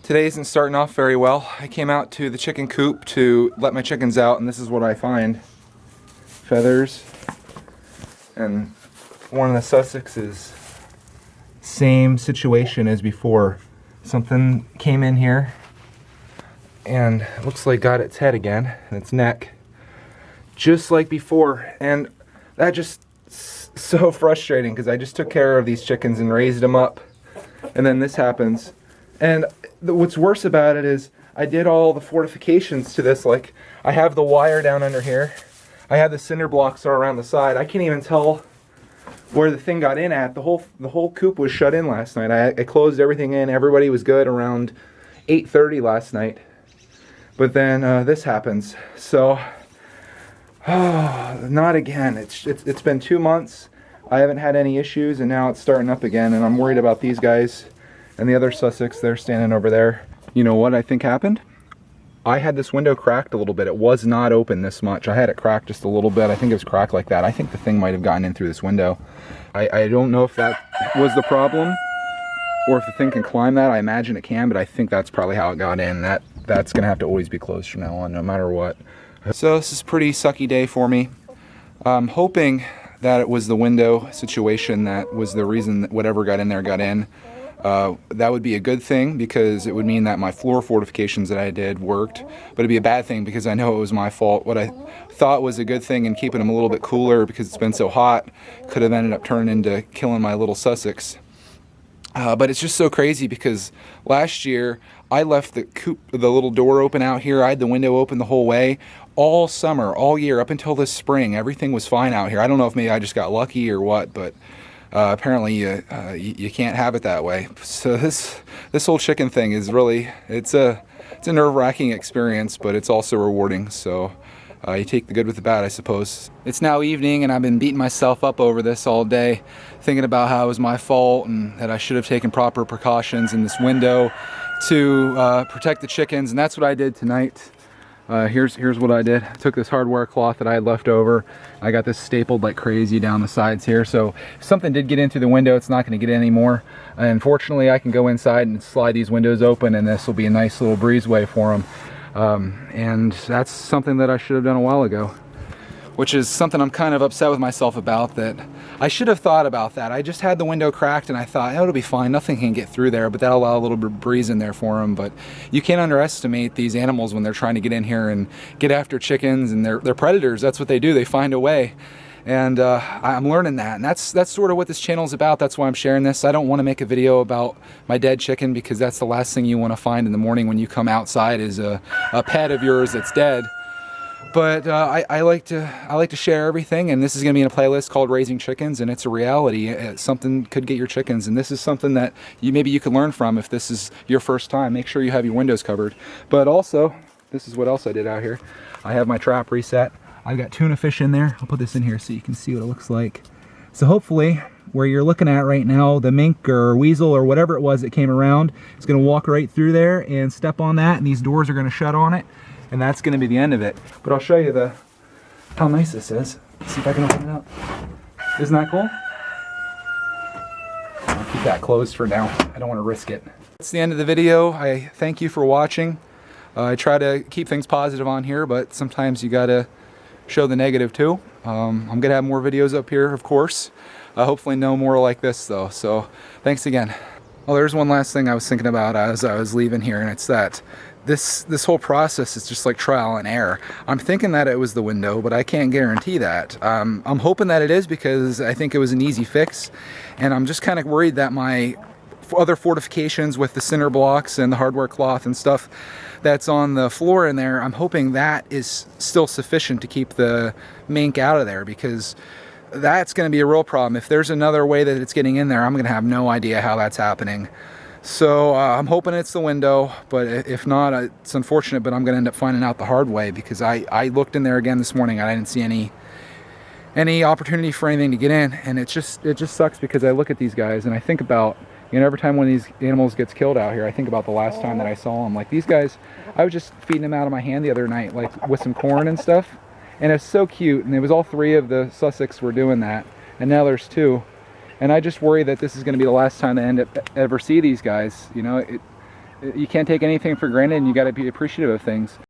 Today isn't starting off very well. I came out to the chicken coop to let my chickens out, and this is what I find. Feathers. And one of the Sussex's, same situation as before. Something came in here and it looks like got its head again, and its neck. Just like before. And that just so frustrating because I just took care of these chickens and raised them up. And then this happens. And what's worse about it is I did all the fortifications to this. Like, I have the wire down under here. I have the cinder blocks all around the side. I can't even tell where the thing got in at. The whole coop was shut in last night. I closed everything in. Everybody was good around 8:30 last night. But then this happens. So, not again. It's been 2 months. I haven't had any issues, and now it's starting up again. And I'm worried about these guys and the other Sussex. They're standing over there. You know what I think happened? I had this window cracked a little bit. It was not open this much. I had it cracked just a little bit. I think it was cracked like that. I think the thing might have gotten in through this window. I don't know if that was the problem or if the thing can climb that. I imagine it can, but I think that's probably how it got in. That's gonna have to always be closed from now on, no matter what. So this is a pretty sucky day for me. I'm hoping that it was the window situation that was the reason that whatever got in there got in. That would be a good thing because it would mean that my floor fortifications that I did worked, but it'd be a bad thing because I know it was my fault. What I thought was a good thing in keeping them a little bit cooler because it's been so hot could have ended up turning into killing my little Sussex. But it's just so crazy because last year I left the coop, the little door open out here. I had the window open the whole way. All summer, all year, up until this spring, everything was fine out here. I don't know if maybe I just got lucky or what, but apparently you can't have it that way. So this whole chicken thing is really, it's a nerve-wracking experience, but it's also rewarding. So you take the good with the bad, I suppose. It's now evening and I've been beating myself up over this all day, thinking about how it was my fault and that I should have taken proper precautions in this window to protect the chickens, and that's what I did tonight. Here's what I did. I took this hardware cloth that I had left over. I got this stapled like crazy down the sides here, so if something did get in through the window, it's not going to get in anymore. Unfortunately, I can go inside and slide these windows open, and this will be a nice little breezeway for them. And that's something that I should have done a while ago, which is something I'm kind of upset with myself about, that I should have thought about that. I just had the window cracked and I thought, oh, it'll be fine, nothing can get through there, but that'll allow a little bit of breeze in there for them. But you can't underestimate these animals when they're trying to get in here and get after chickens, and they're predators. That's what they do, they find a way. And I'm learning that, and that's sort of what this channel is about. That's why I'm sharing this. I don't want to make a video about my dead chicken because that's the last thing you want to find in the morning when you come outside is a pet of yours that's dead. But I like to share everything, and this is going to be in a playlist called Raising Chickens, and it's a reality. Something could get your chickens, and this is something that maybe you can learn from if this is your first time. Make sure you have your windows covered. But also, this is what else I did out here. I have my trap reset. I've got tuna fish in there. I'll put this in here so you can see what it looks like. So hopefully, where you're looking at right now, the mink or weasel or whatever it was that came around is going to walk right through there and step on that, and these doors are going to shut on it. And that's going to be the end of it. But I'll show you how nice this is. Let's see if I can open it up. Isn't that cool? I'll keep that closed for now. I don't want to risk it. That's the end of the video. I thank you for watching. I try to keep things positive on here, but sometimes you got to show the negative too. I'm going to have more videos up here, of course. Hopefully no more like this though. So thanks again. Oh, there's one last thing I was thinking about as I was leaving here, and it's that this whole process is just like trial and error. I'm thinking that it was the window, but I can't guarantee that. I'm hoping that it is because I think it was an easy fix, and I'm just kind of worried that my other fortifications with the cinder blocks and the hardware cloth and stuff that's on the floor in there, I'm hoping that is still sufficient to keep the mink out of there, because that's going to be a real problem. If there's another way that it's getting in there, I'm going to have no idea how that's happening. So I'm hoping it's the window, but if not, it's unfortunate, but I'm going to end up finding out the hard way, because I looked in there again this morning and I didn't see any opportunity for anything to get in, and it just sucks because I look at these guys and I think about, you know, every time one of these animals gets killed out here, I think about the last time that I saw them. Like these guys, I was just feeding them out of my hand the other night, like with some corn and stuff, and it's so cute, and it was all three of the Sussex were doing that, and now there's two. And I just worry that this is going to be the last time I ever see these guys. You know, You can't take anything for granted, and you got to be appreciative of things.